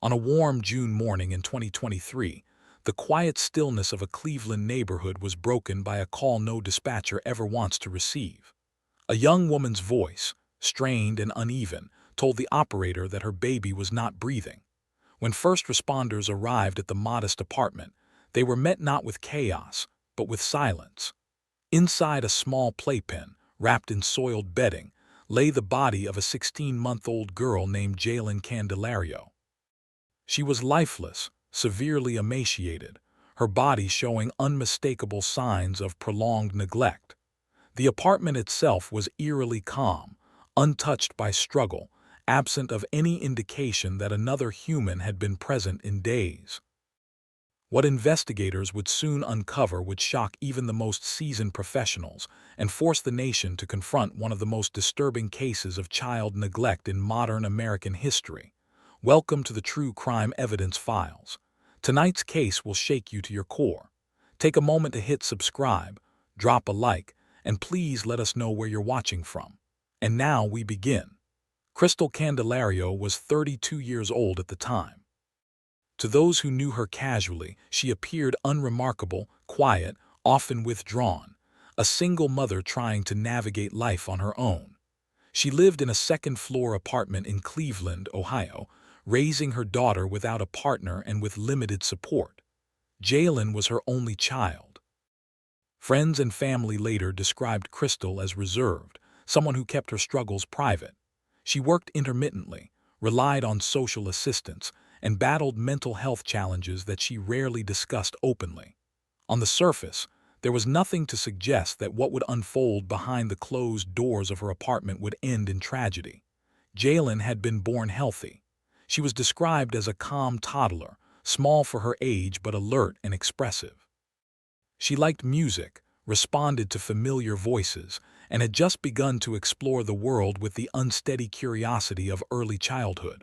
On a warm June morning in 2023, the quiet stillness of a Cleveland neighborhood was broken by a call no dispatcher ever wants to receive. A young woman's voice, strained and uneven, told the operator that her baby was not breathing. When first responders arrived at the modest apartment, they were met not with chaos, but with silence. Inside a small playpen, wrapped in soiled bedding, lay the body of a 16-month-old girl named Jailyn Candelario. She was lifeless, severely emaciated, her body showing unmistakable signs of prolonged neglect. The apartment itself was eerily calm, untouched by struggle, absent of any indication that another human had been present in days. What investigators would soon uncover would shock even the most seasoned professionals and force the nation to confront one of the most disturbing cases of child neglect in modern American history. Welcome to the True Crime Evidence Files. Tonight's case will shake you to your core. Take a moment to hit subscribe, drop a like, and please let us know where you're watching from. And now we begin. Kristel Candelario was 32 years old at the time. To those who knew her casually, she appeared unremarkable, quiet, often withdrawn, a single mother trying to navigate life on her own. She lived in a second-floor apartment in Cleveland, Ohio, raising her daughter without a partner and with limited support. Jailyn was her only child. Friends and family later described Kristel as reserved, someone who kept her struggles private. She worked intermittently, relied on social assistance, and battled mental health challenges that she rarely discussed openly. On the surface, there was nothing to suggest that what would unfold behind the closed doors of her apartment would end in tragedy. Jailyn had been born healthy. She was described as a calm toddler, small for her age but alert and expressive. She liked music, responded to familiar voices, and had just begun to explore the world with the unsteady curiosity of early childhood.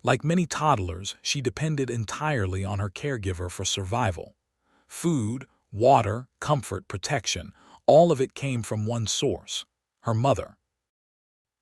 Like many toddlers, she depended entirely on her caregiver for survival. Food, water, comfort, protection, all of it came from one source: her mother.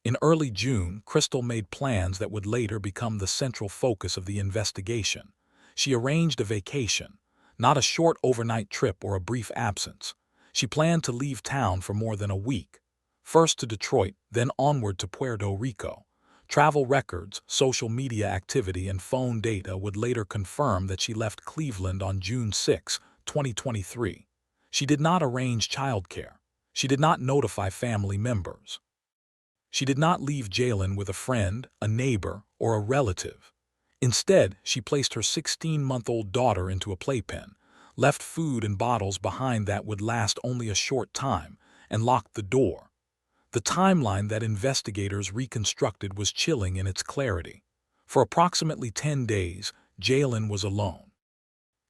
In early June, Kristel made plans that would later become the central focus of the investigation. She arranged a vacation, not a short overnight trip or a brief absence. She planned to leave town for more than a week, first to Detroit, then onward to Puerto Rico. Travel records, social media activity, and phone data would later confirm that she left Cleveland on June 6, 2023. She did not arrange childcare. She did not notify family members. She did not leave Jailyn with a friend, a neighbor, or a relative. Instead, she placed her 16-month-old daughter into a playpen, left food and bottles behind that would last only a short time, and locked the door. The timeline that investigators reconstructed was chilling in its clarity. For approximately 10 days, Jailyn was alone.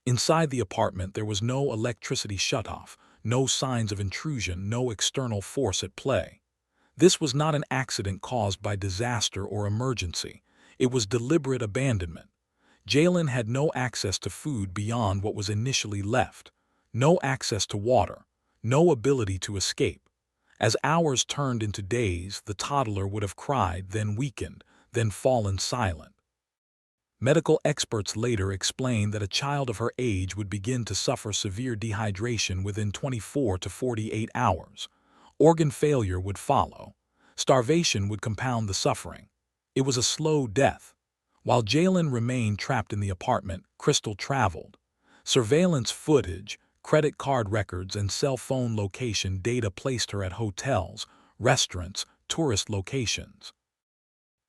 Inside the apartment, there was no electricity shutoff, no signs of intrusion, no external force at play. This was not an accident caused by disaster or emergency. It was deliberate abandonment. Jailyn had no access to food beyond what was initially left, no access to water, no ability to escape. As hours turned into days, the toddler would have cried, then weakened, then fallen silent. Medical experts later explained that a child of her age would begin to suffer severe dehydration within 24 to 48 hours. Organ failure would follow. Starvation would compound the suffering. It was a slow death. While Jailyn remained trapped in the apartment, Kristel traveled. Surveillance footage, credit card records, and cell phone location data placed her at hotels, restaurants, tourist locations.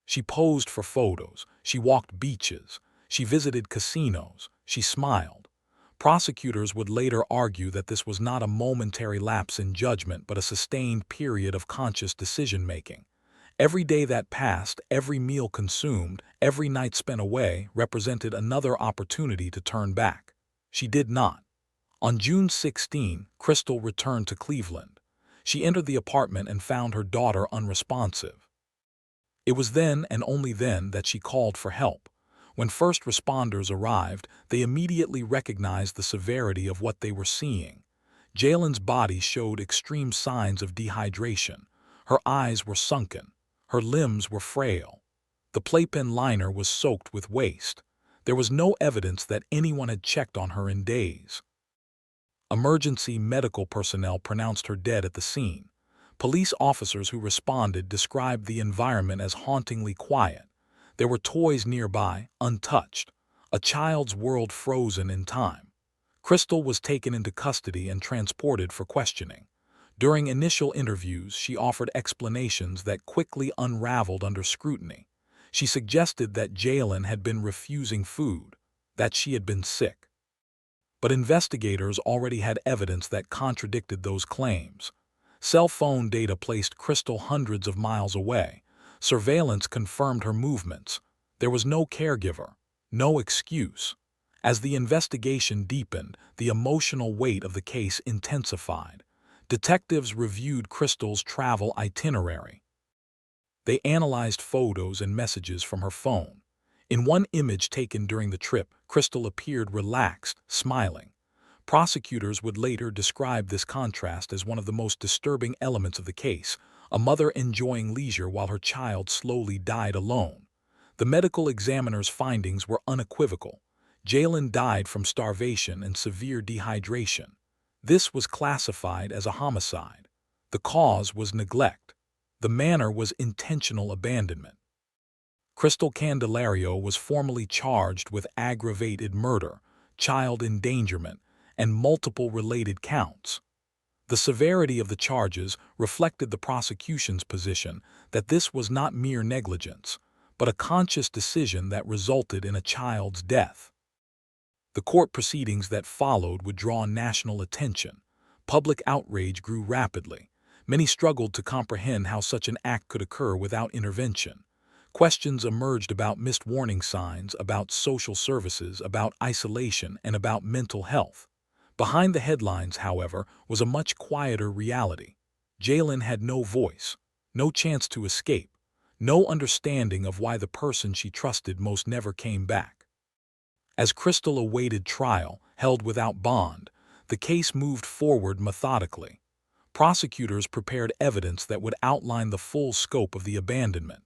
She posed for photos, she walked beaches, she visited casinos, she smiled. Prosecutors would later argue that this was not a momentary lapse in judgment but a sustained period of conscious decision-making. Every day that passed, every meal consumed, every night spent away represented another opportunity to turn back. She did not. On June 16, Kristel returned to Cleveland. She entered the apartment and found her daughter unresponsive. It was then and only then that she called for help. When first responders arrived, they immediately recognized the severity of what they were seeing. Jailyn's body showed extreme signs of dehydration. Her eyes were sunken. Her limbs were frail. The playpen liner was soaked with waste. There was no evidence that anyone had checked on her in days. Emergency medical personnel pronounced her dead at the scene. Police officers who responded described the environment as hauntingly quiet. There were toys nearby, untouched, a child's world frozen in time. Kristel was taken into custody and transported for questioning. During initial interviews, she offered explanations that quickly unraveled under scrutiny. She suggested that Jailyn had been refusing food, that she had been sick. But investigators already had evidence that contradicted those claims. Cell phone data placed Kristel hundreds of miles away. Surveillance confirmed her movements. There was no caregiver, no excuse. As the investigation deepened, the emotional weight of the case intensified. Detectives reviewed Kristel's travel itinerary. They analyzed photos and messages from her phone. In one image taken during the trip, Kristel appeared relaxed, smiling. Prosecutors would later describe this contrast as one of the most disturbing elements of the case, a mother enjoying leisure while her child slowly died alone. The medical examiner's findings were unequivocal. Jailyn died from starvation and severe dehydration. This was classified as a homicide. The cause was neglect. The manner was intentional abandonment. Kristel Candelario was formally charged with aggravated murder, child endangerment, and multiple related counts. The severity of the charges reflected the prosecution's position that this was not mere negligence, but a conscious decision that resulted in a child's death. The court proceedings that followed would draw national attention. Public outrage grew rapidly. Many struggled to comprehend how such an act could occur without intervention. Questions emerged about missed warning signs, about social services, about isolation, and about mental health. Behind the headlines, however, was a much quieter reality. Jailyn had no voice, no chance to escape, no understanding of why the person she trusted most never came back. As Kristel awaited trial, held without bond, the case moved forward methodically. Prosecutors prepared evidence that would outline the full scope of the abandonment.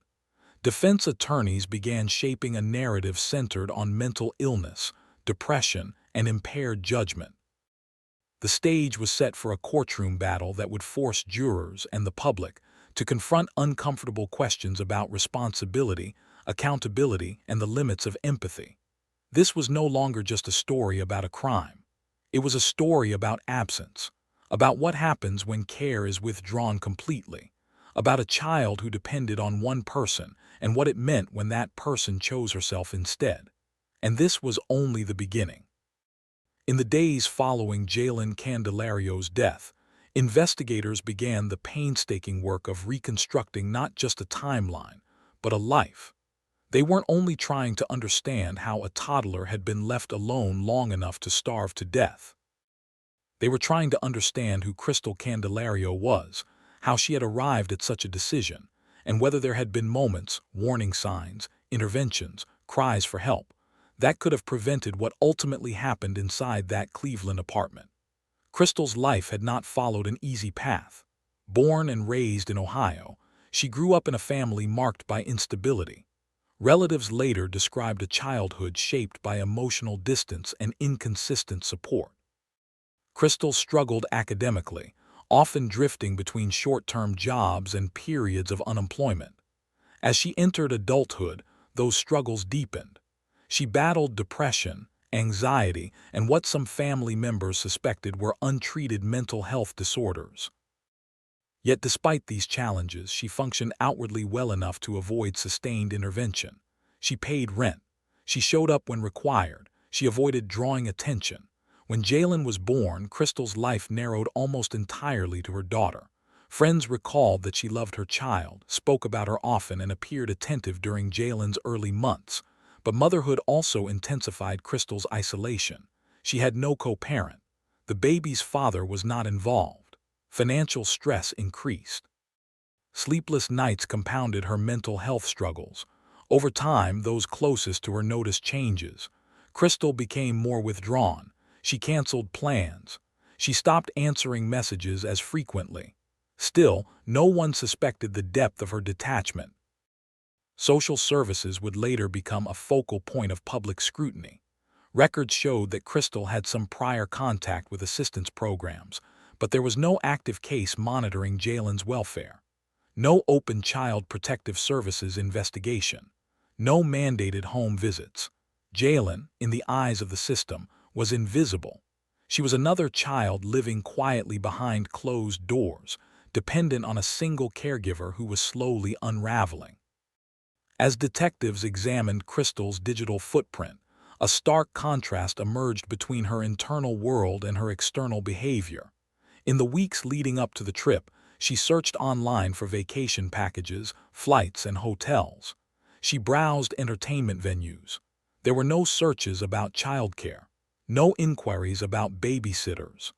Defense attorneys began shaping a narrative centered on mental illness, depression, and impaired judgment. The stage was set for a courtroom battle that would force jurors and the public to confront uncomfortable questions about responsibility, accountability, and the limits of empathy. This was no longer just a story about a crime. It was a story about absence, about what happens when care is withdrawn completely, about a child who depended on one person and what it meant when that person chose herself instead. And this was only the beginning. In the days following Jailyn Candelario's death, investigators began the painstaking work of reconstructing not just a timeline, but a life. They weren't only trying to understand how a toddler had been left alone long enough to starve to death. They were trying to understand who Kristel Candelario was, how she had arrived at such a decision, and whether there had been moments, warning signs, interventions, cries for help, that could have prevented what ultimately happened inside that Cleveland apartment. Kristel's life had not followed an easy path. Born and raised in Ohio, she grew up in a family marked by instability. Relatives later described a childhood shaped by emotional distance and inconsistent support. Kristel struggled academically, often drifting between short-term jobs and periods of unemployment. As she entered adulthood, those struggles deepened. She battled depression, anxiety, and what some family members suspected were untreated mental health disorders. Yet despite these challenges, she functioned outwardly well enough to avoid sustained intervention. She paid rent. She showed up when required. She avoided drawing attention. When Jailyn was born, Kristel's life narrowed almost entirely to her daughter. Friends recalled that she loved her child, spoke about her often, and appeared attentive during Jailyn's early months. But motherhood also intensified Kristel's isolation. She had no co-parent. The baby's father was not involved. Financial stress increased. Sleepless nights compounded her mental health struggles. Over time, those closest to her noticed changes. Kristel became more withdrawn. She canceled plans. She stopped answering messages as frequently. Still, no one suspected the depth of her detachment. Social services would later become a focal point of public scrutiny. Records showed that Kristel had some prior contact with assistance programs, but there was no active case monitoring Jailyn's welfare. No open child protective services investigation. No mandated home visits. Jailyn, in the eyes of the system, was invisible. She was another child living quietly behind closed doors, dependent on a single caregiver who was slowly unraveling. As detectives examined Kristel's digital footprint, a stark contrast emerged between her internal world and her external behavior. In the weeks leading up to the trip, she searched online for vacation packages, flights, and hotels. She browsed entertainment venues. There were no searches about childcare, no inquiries about babysitters,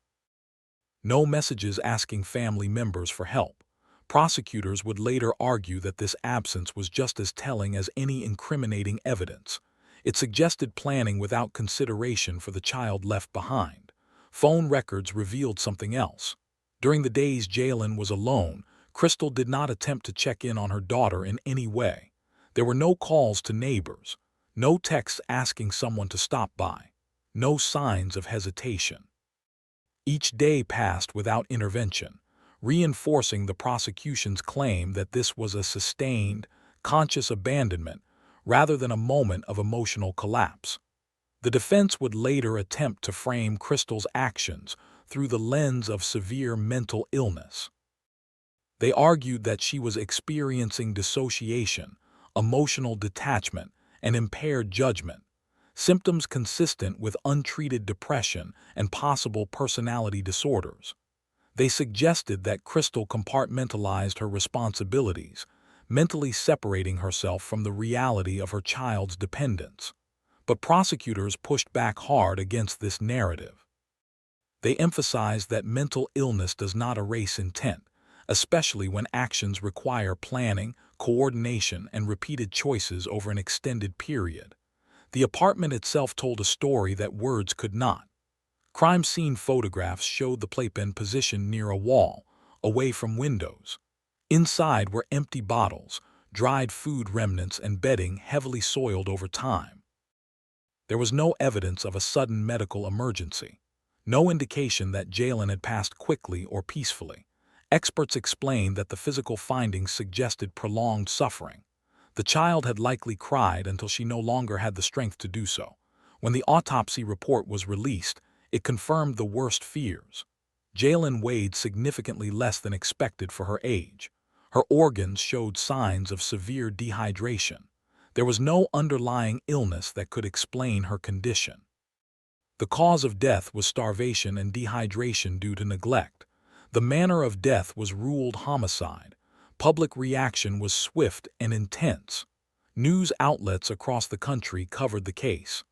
no messages asking family members for help. Prosecutors would later argue that this absence was just as telling as any incriminating evidence. It suggested planning without consideration for the child left behind. Phone records revealed something else. During the days Jailyn was alone, Kristel did not attempt to check in on her daughter in any way. There were no calls to neighbors, no texts asking someone to stop by, no signs of hesitation. Each day passed without intervention, reinforcing the prosecution's claim that this was a sustained, conscious abandonment rather than a moment of emotional collapse. The defense would later attempt to frame Kristel's actions through the lens of severe mental illness. They argued that she was experiencing dissociation, emotional detachment, and impaired judgment, symptoms consistent with untreated depression and possible personality disorders. They suggested that Kristel compartmentalized her responsibilities, mentally separating herself from the reality of her child's dependence. But prosecutors pushed back hard against this narrative. They emphasized that mental illness does not erase intent, especially when actions require planning, coordination, and repeated choices over an extended period. The apartment itself told a story that words could not. Crime scene photographs showed the playpen positioned near a wall, away from windows. Inside were empty bottles, dried food remnants, and bedding heavily soiled over time. There was no evidence of a sudden medical emergency, no indication that Jailyn had passed quickly or peacefully. Experts explained that the physical findings suggested prolonged suffering. The child had likely cried until she no longer had the strength to do so. When the autopsy report was released, it confirmed the worst fears. Jailyn weighed significantly less than expected for her age. Her organs showed signs of severe dehydration. There was no underlying illness that could explain her condition. The cause of death was starvation and dehydration due to neglect. The manner of death was ruled homicide. Public reaction was swift and intense. News outlets across the country covered the case.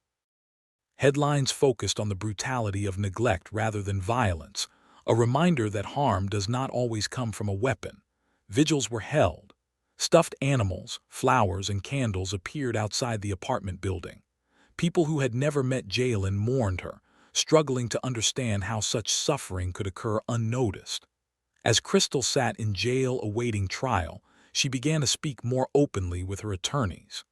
Headlines focused on the brutality of neglect rather than violence, a reminder that harm does not always come from a weapon. Vigils were held. Stuffed animals, flowers, and candles appeared outside the apartment building. People who had never met Jailyn mourned her, struggling to understand how such suffering could occur unnoticed. As Kristel sat in jail awaiting trial, she began to speak more openly with her attorneys.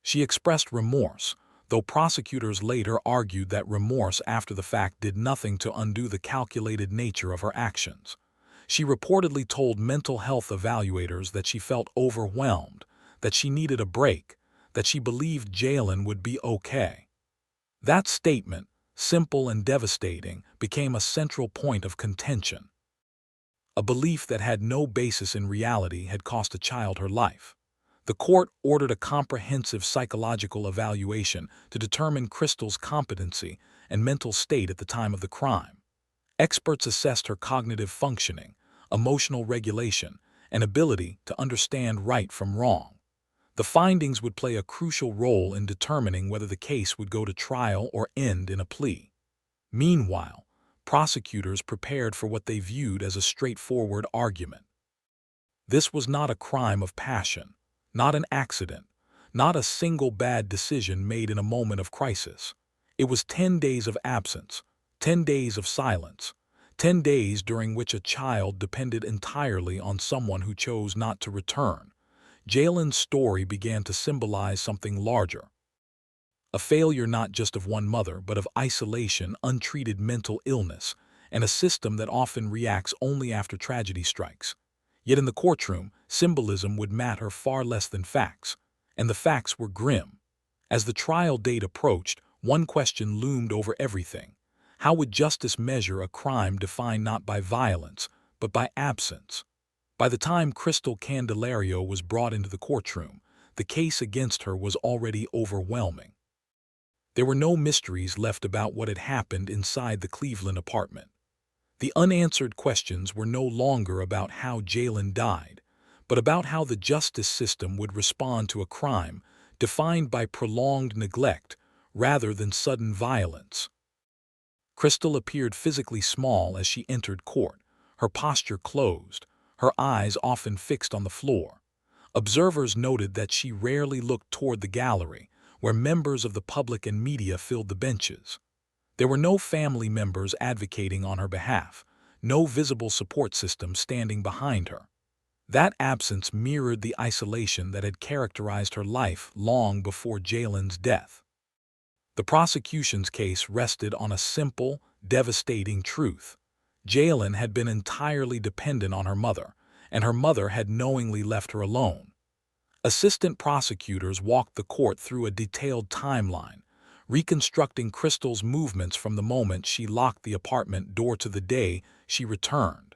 She expressed remorse, though prosecutors later argued that remorse after the fact did nothing to undo the calculated nature of her actions. She reportedly told mental health evaluators that she felt overwhelmed, that she needed a break, that she believed Jailyn would be okay. That statement, simple and devastating, became a central point of contention. A belief that had no basis in reality had cost a child her life. The court ordered a comprehensive psychological evaluation to determine Kristel's competency and mental state at the time of the crime. Experts assessed her cognitive functioning, emotional regulation, and ability to understand right from wrong. The findings would play a crucial role in determining whether the case would go to trial or end in a plea. Meanwhile, prosecutors prepared for what they viewed as a straightforward argument. This was not a crime of passion, not an accident, not a single bad decision made in a moment of crisis. It was 10 days of absence, 10 days of silence, 10 days during which a child depended entirely on someone who chose not to return. Jailyn's story began to symbolize something larger. A failure not just of one mother, but of isolation, untreated mental illness, and a system that often reacts only after tragedy strikes. Yet in the courtroom, symbolism would matter far less than facts, and the facts were grim. As the trial date approached, one question loomed over everything. How would justice measure a crime defined not by violence, but by absence? By the time Kristel Candelario was brought into the courtroom, the case against her was already overwhelming. There were no mysteries left about what had happened inside the Cleveland apartment. The unanswered questions were no longer about how Jailyn died, but about how the justice system would respond to a crime defined by prolonged neglect rather than sudden violence. Kristel appeared physically small as she entered court, her posture closed, her eyes often fixed on the floor. Observers noted that she rarely looked toward the gallery, where members of the public and media filled the benches. There were no family members advocating on her behalf, no visible support system standing behind her. That absence mirrored the isolation that had characterized her life long before Jailyn's death. The prosecution's case rested on a simple, devastating truth. Jailyn had been entirely dependent on her mother, and her mother had knowingly left her alone. Assistant prosecutors walked the court through a detailed timeline, reconstructing Kristel's movements from the moment she locked the apartment door to the day she returned.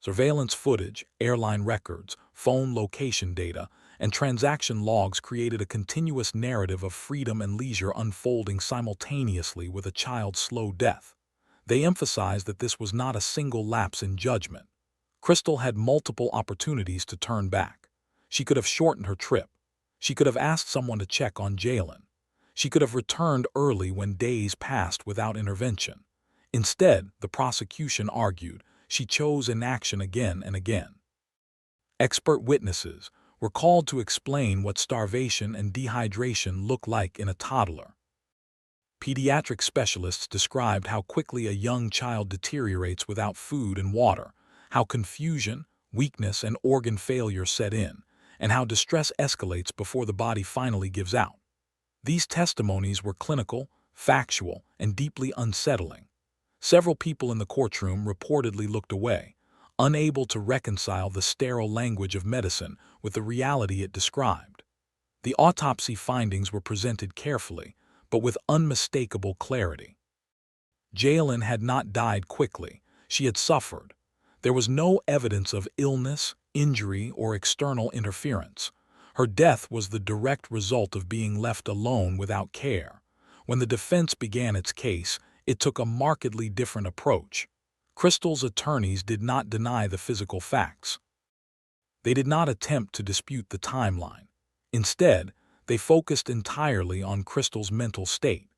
Surveillance footage, airline records, phone location data, and transaction logs created a continuous narrative of freedom and leisure unfolding simultaneously with a child's slow death. They emphasized that this was not a single lapse in judgment. Kristel had multiple opportunities to turn back. She could have shortened her trip. She could have asked someone to check on Jailyn. She could have returned early when days passed without intervention. Instead, the prosecution argued, she chose inaction again and again. Expert witnesses were called to explain what starvation and dehydration look like in a toddler. Pediatric specialists described how quickly a young child deteriorates without food and water, how confusion, weakness, and organ failure set in, and how distress escalates before the body finally gives out. These testimonies were clinical, factual, and deeply unsettling. Several people in the courtroom reportedly looked away, unable to reconcile the sterile language of medicine with the reality it described. The autopsy findings were presented carefully, but with unmistakable clarity. Jailyn had not died quickly. She had suffered. There was no evidence of illness, injury, or external interference. Her death was the direct result of being left alone without care. When the defense began its case, it took a markedly different approach. Kristel's attorneys did not deny the physical facts. They did not attempt to dispute the timeline. Instead, they focused entirely on Kristel's mental state.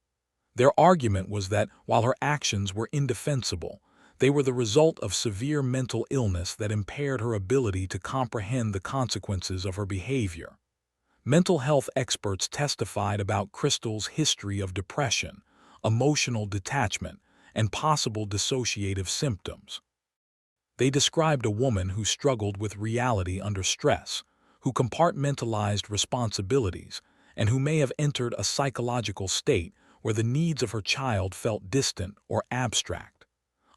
Their argument was that while her actions were indefensible, they were the result of severe mental illness that impaired her ability to comprehend the consequences of her behavior. Mental health experts testified about Kristel's history of depression, emotional detachment, and possible dissociative symptoms. They described a woman who struggled with reality under stress, who compartmentalized responsibilities, and who may have entered a psychological state where the needs of her child felt distant or abstract.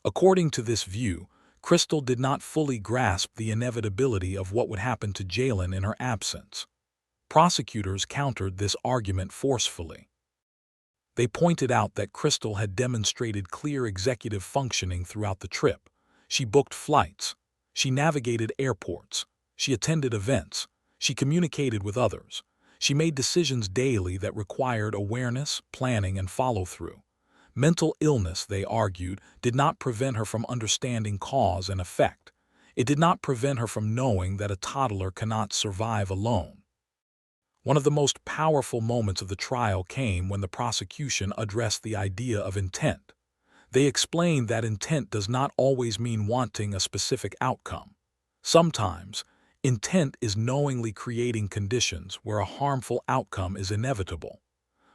According to this view, Kristel did not fully grasp the inevitability of what would happen to Jailyn in her absence. Prosecutors countered this argument forcefully. They pointed out that Kristel had demonstrated clear executive functioning throughout the trip. She booked flights. She navigated airports. She attended events. She communicated with others. She made decisions daily that required awareness, planning, and follow-through. Mental illness, they argued, did not prevent her from understanding cause and effect. It did not prevent her from knowing that a toddler cannot survive alone. One of the most powerful moments of the trial came when the prosecution addressed the idea of intent. They explained that intent does not always mean wanting a specific outcome. Sometimes, intent is knowingly creating conditions where a harmful outcome is inevitable.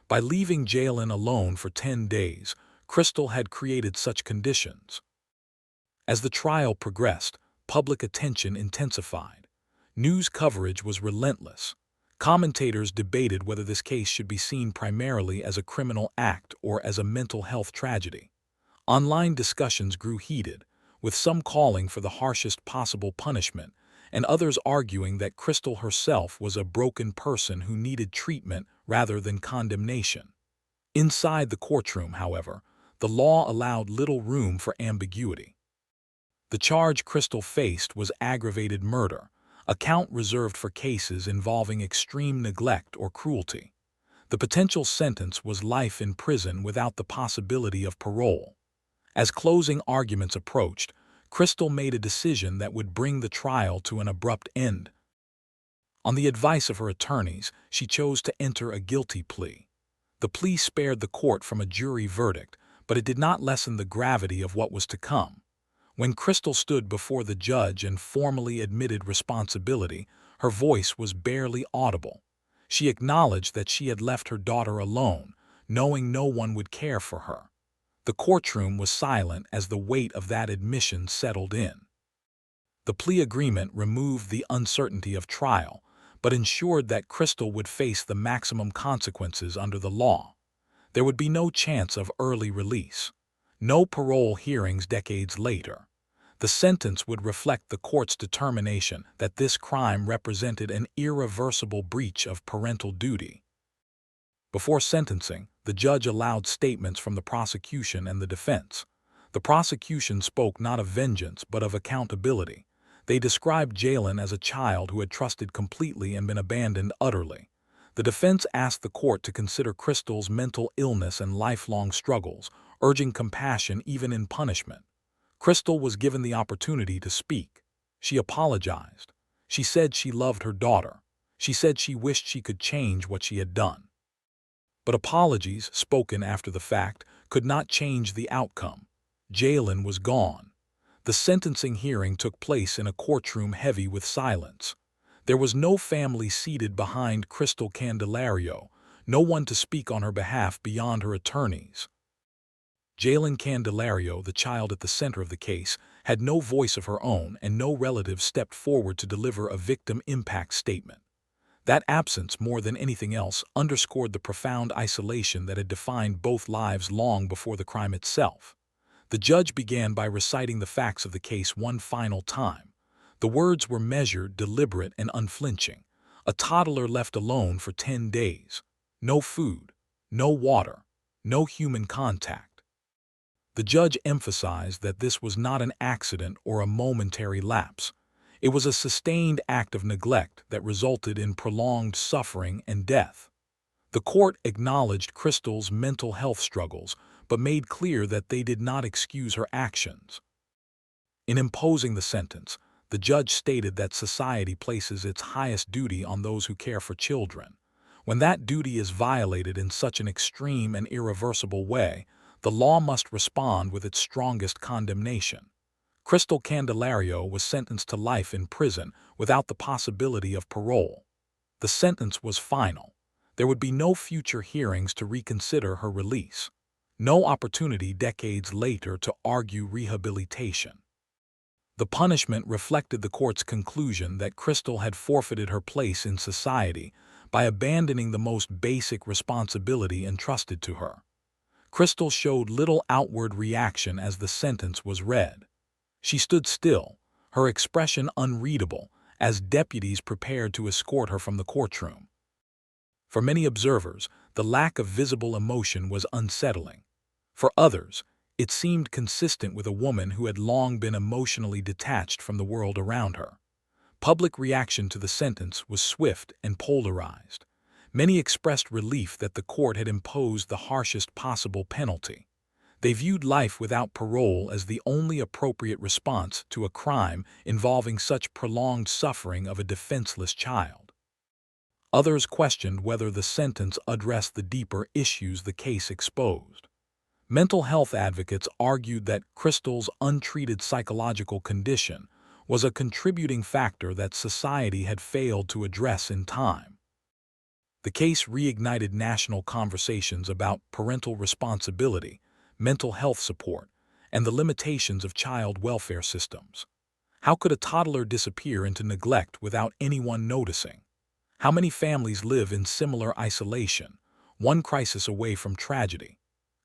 By leaving Jailyn alone for 10 days, Kristel had created such conditions. As the trial progressed, public attention intensified. News coverage was relentless. Commentators debated whether this case should be seen primarily as a criminal act or as a mental health tragedy. Online discussions grew heated, with some calling for the harshest possible punishment and others arguing that Kristel herself was a broken person who needed treatment rather than condemnation. Inside the courtroom, however, the law allowed little room for ambiguity. The charge Kristel faced was aggravated murder, a count reserved for cases involving extreme neglect or cruelty. The potential sentence was life in prison without the possibility of parole. As closing arguments approached, Kristel made a decision that would bring the trial to an abrupt end. On the advice of her attorneys, she chose to enter a guilty plea. The plea spared the court from a jury verdict, but it did not lessen the gravity of what was to come. When Kristel stood before the judge and formally admitted responsibility, her voice was barely audible. She acknowledged that she had left her daughter alone, knowing no one would care for her. The courtroom was silent as the weight of that admission settled in. The plea agreement removed the uncertainty of trial, but ensured that Kristel would face the maximum consequences under the law. There would be no chance of early release. No parole hearings decades later. The sentence would reflect the court's determination that this crime represented an irreversible breach of parental duty. Before sentencing, the judge allowed statements from the prosecution and the defense. The prosecution spoke not of vengeance but of accountability. They described Jailyn as a child who had trusted completely and been abandoned utterly. The defense asked the court to consider Kristel's mental illness and lifelong struggles, urging compassion even in punishment. Kristel was given the opportunity to speak. She apologized. She said she loved her daughter. She said she wished she could change what she had done. But apologies, spoken after the fact, could not change the outcome. Jailyn was gone. The sentencing hearing took place in a courtroom heavy with silence. There was no family seated behind Kristel Candelario, no one to speak on her behalf beyond her attorneys. Jailyn Candelario, the child at the center of the case, had no voice of her own and no relative stepped forward to deliver a victim impact statement. That absence, more than anything else, underscored the profound isolation that had defined both lives long before the crime itself. The judge began by reciting the facts of the case one final time. The words were measured, deliberate, and unflinching. A toddler left alone for 10 days. No food, no water, no human contact. The judge emphasized that this was not an accident or a momentary lapse. It was a sustained act of neglect that resulted in prolonged suffering and death. The court acknowledged Kristel's mental health struggles, but made clear that they did not excuse her actions. In imposing the sentence, the judge stated that society places its highest duty on those who care for children. When that duty is violated in such an extreme and irreversible way, the law must respond with its strongest condemnation. Kristel Candelario was sentenced to life in prison without the possibility of parole. The sentence was final. There would be no future hearings to reconsider her release. No opportunity decades later to argue rehabilitation. The punishment reflected the court's conclusion that Kristel had forfeited her place in society by abandoning the most basic responsibility entrusted to her. Kristel showed little outward reaction as the sentence was read. She stood still, her expression unreadable, as deputies prepared to escort her from the courtroom. For many observers, the lack of visible emotion was unsettling. For others, it seemed consistent with a woman who had long been emotionally detached from the world around her. Public reaction to the sentence was swift and polarized. Many expressed relief that the court had imposed the harshest possible penalty. They viewed life without parole as the only appropriate response to a crime involving such prolonged suffering of a defenseless child. Others questioned whether the sentence addressed the deeper issues the case exposed. Mental health advocates argued that Kristel's untreated psychological condition was a contributing factor that society had failed to address in time. The case reignited national conversations about parental responsibility, mental health support, and the limitations of child welfare systems. How could a toddler disappear into neglect without anyone noticing? How many families live in similar isolation, one crisis away from tragedy?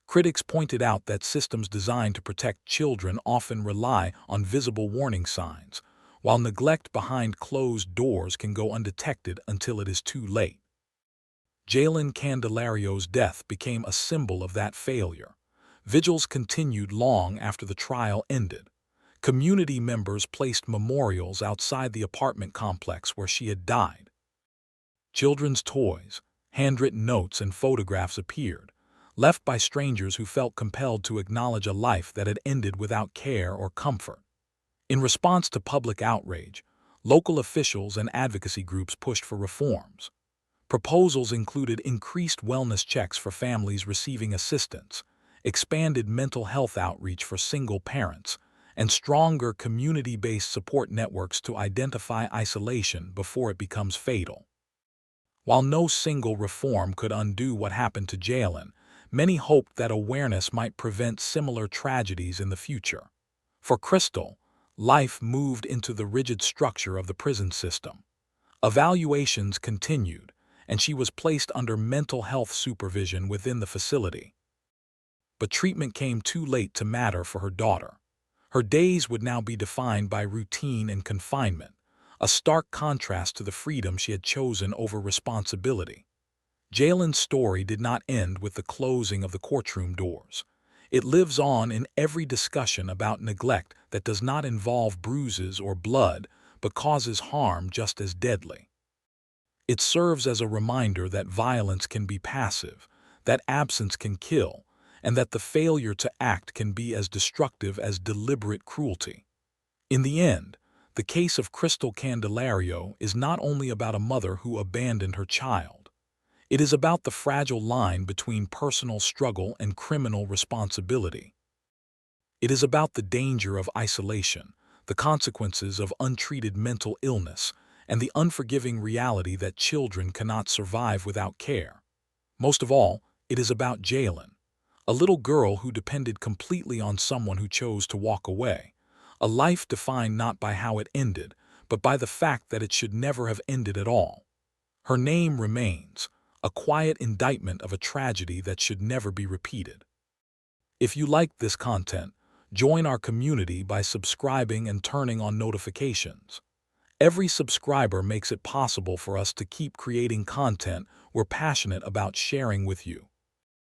Critics pointed out that systems designed to protect children often rely on visible warning signs, while neglect behind closed doors can go undetected until it is too late. Jailyn Candelario's death became a symbol of that failure. Vigils continued long after the trial ended. Community members placed memorials outside the apartment complex where she had died. Children's toys, handwritten notes, and photographs appeared, left by strangers who felt compelled to acknowledge a life that had ended without care or comfort. In response to public outrage, local officials and advocacy groups pushed for reforms. Proposals included increased wellness checks for families receiving assistance, expanded mental health outreach for single parents, and stronger community-based support networks to identify isolation before it becomes fatal. While no single reform could undo what happened to Jailyn, many hoped that awareness might prevent similar tragedies in the future. For Kristel, life moved into the rigid structure of the prison system. Evaluations continued, and she was placed under mental health supervision within the facility. But treatment came too late to matter for her daughter. Her days would now be defined by routine and confinement, a stark contrast to the freedom she had chosen over responsibility. Jailyn's story did not end with the closing of the courtroom doors. It lives on in every discussion about neglect that does not involve bruises or blood, but causes harm just as deadly. It serves as a reminder that violence can be passive, that absence can kill, and that the failure to act can be as destructive as deliberate cruelty. In the end, the case of Kristel Candelario is not only about a mother who abandoned her child. It is about the fragile line between personal struggle and criminal responsibility. It is about the danger of isolation, the consequences of untreated mental illness, and the unforgiving reality that children cannot survive without care. Most of all, it is about Jailyn, a little girl who depended completely on someone who chose to walk away, a life defined not by how it ended, but by the fact that it should never have ended at all. Her name remains, a quiet indictment of a tragedy that should never be repeated. If you liked this content, join our community by subscribing and turning on notifications. Every subscriber makes it possible for us to keep creating content we're passionate about sharing with you.